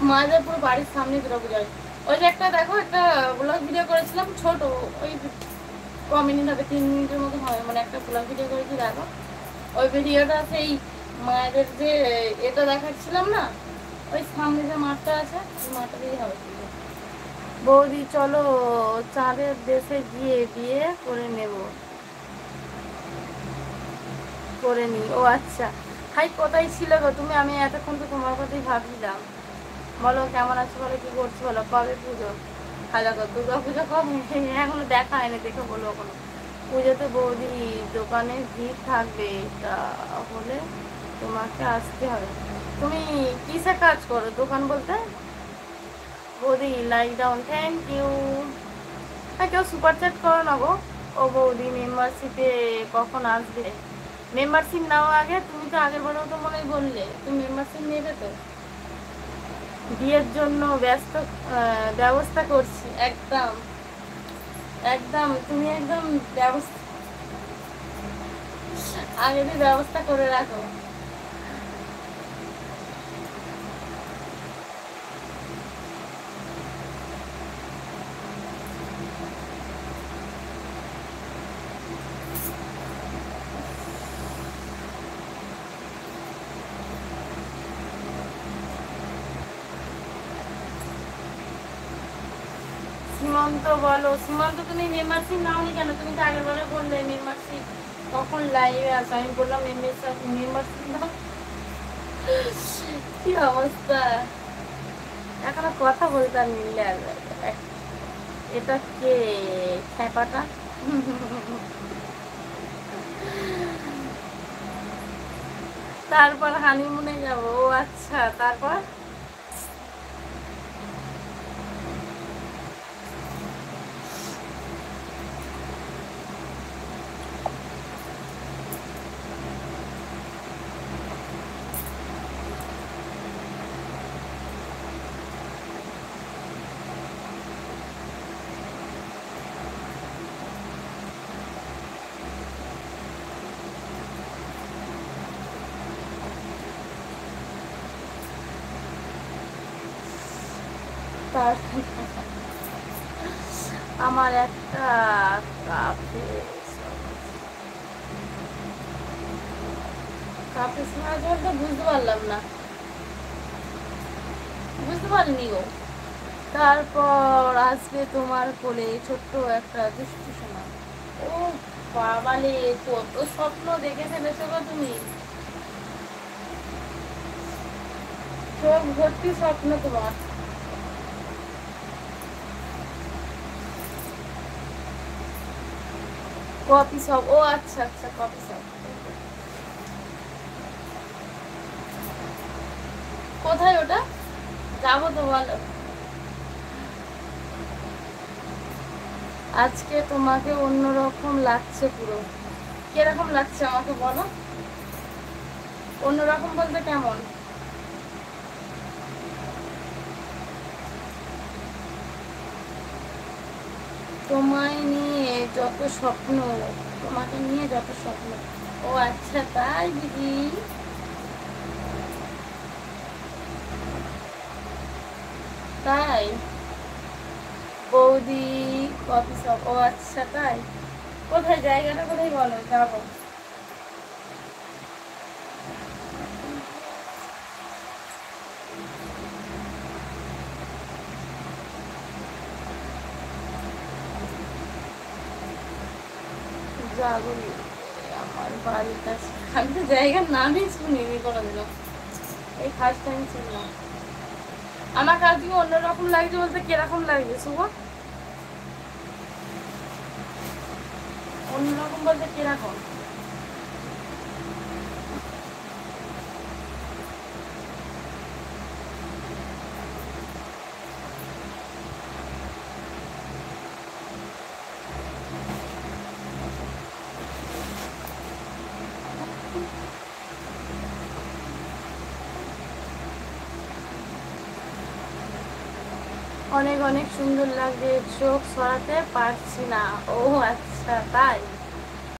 মায়েদের পুরো বাড়ির সামনে দুর্গাপূজা হয়। ওই যে একটা দেখো একটা ব্লগ ভিডিও করেছিলাম ছোট, ওই ক মিনিট হবে, 3 মিনিটের মতো হয়, মানে একটা ব্লগ ভিডিও করেছি দেখো। ওই ভিডিওটা সেই মায়েদের যে এটা দেখাচ্ছিলাম না, ওই সামনে যে মাঠটা আছে ওই মাঠটা দিয়েই হবে। বৌদি চলো চাঁদের দেশে গিয়ে বিয়ে করে নেব, করে নি। ও আচ্ছা, হাই কোথায় ছিল গো তুমি? আমি এতক্ষণ তো তোমার কথাই ভাবছিলাম। বলো কেমন আছো, বলো কি করছো, বলো কবে পুজো? খাজা কর দুর্গা পুজো কবে? এখনো দেখা হয়নি, দেখে বলো এখনো। পুজোতে বৌদি দোকানে ভিড় থাকবে, তাহলে তোমাকে আসতে হবে। তুমি কিসে কাজ করো, দোকান বলতে? বৌদি লাইক ডাউন, থ্যাংক ইউ। হ্যাঁ কেউ সুপার চ্যাট করো না গো। ও বৌদি মেম্বারশিপে কখন আসবে? মেম্বারশিপ নাও আগে, তুমি তো আগের বারেও তো মনে হয় বললে তুমি মেম্বারশিপ নেবে তো। বিয়ের জন্য ব্যবস্থা করছি, একদম একদম তুমি একদম ব্যবস্থা আগে দিয়ে ব্যবস্থা করে রাখো। সীমন্ত বলো, সীমন্ত তুমি মেম্বারশিপ নাওনি কেন? তুমি তো আগের বারে বললে মেম্বারশিপ কখন লাইভে আসো, আমি বললাম মেম্বারশিপ নাও। কি অবস্থা, এখনো কথা বলতে আর মিললে আর। এটা কে খ্যাপাটা? তারপর হানিমুনে যাবো, ও আচ্ছা তারপর? তার আমার একটা কাপে কাপে শোনা বলতে বুঝতে পারলাম না, বুঝতে পারিনি গো। তারপর আসবে তোমার কোলে ছোট্ট একটা দুষ্টু সোনা। ও বাবালে, কত স্বপ্ন দেখে ফেলেছো গো তুমি, চোখ ভর্তি স্বপ্ন তোমার। কপি সব, ও আচ্ছা আচ্ছা কপি সব। কোথায় ওটা, যাবো তো বলো। আজকে তোমাকে অন্যরকম লাগছে পুরো, কিরকম লাগছে আমাকে বলো? অন্যরকম বলতে কেমন? তোমায় নিয়ে যত স্বপ্ন, তোমাকে নিয়ে যত স্বপ্ন। ও আচ্ছা তাই দিদি, তাই বৌদি কফি শপ, ও আচ্ছা তাই। কোথায় জায়গাটা, কোথায় বলো যাবো। যাবো আমার বাড়ির কাছে, আমি তো জায়গার নামই শুনিনি কোনোদিনও, এই ফার্স্ট টাইম শুনলাম। আমার কাছে অন্যরকম লাগছে বলতে কিরকম লাগছে শুভ? অন্যরকম বলতে কিরকম? অনেক অনেক সুন্দর লাগছে, চোখ সরাতে পারছি না। ও আচ্ছা তাই।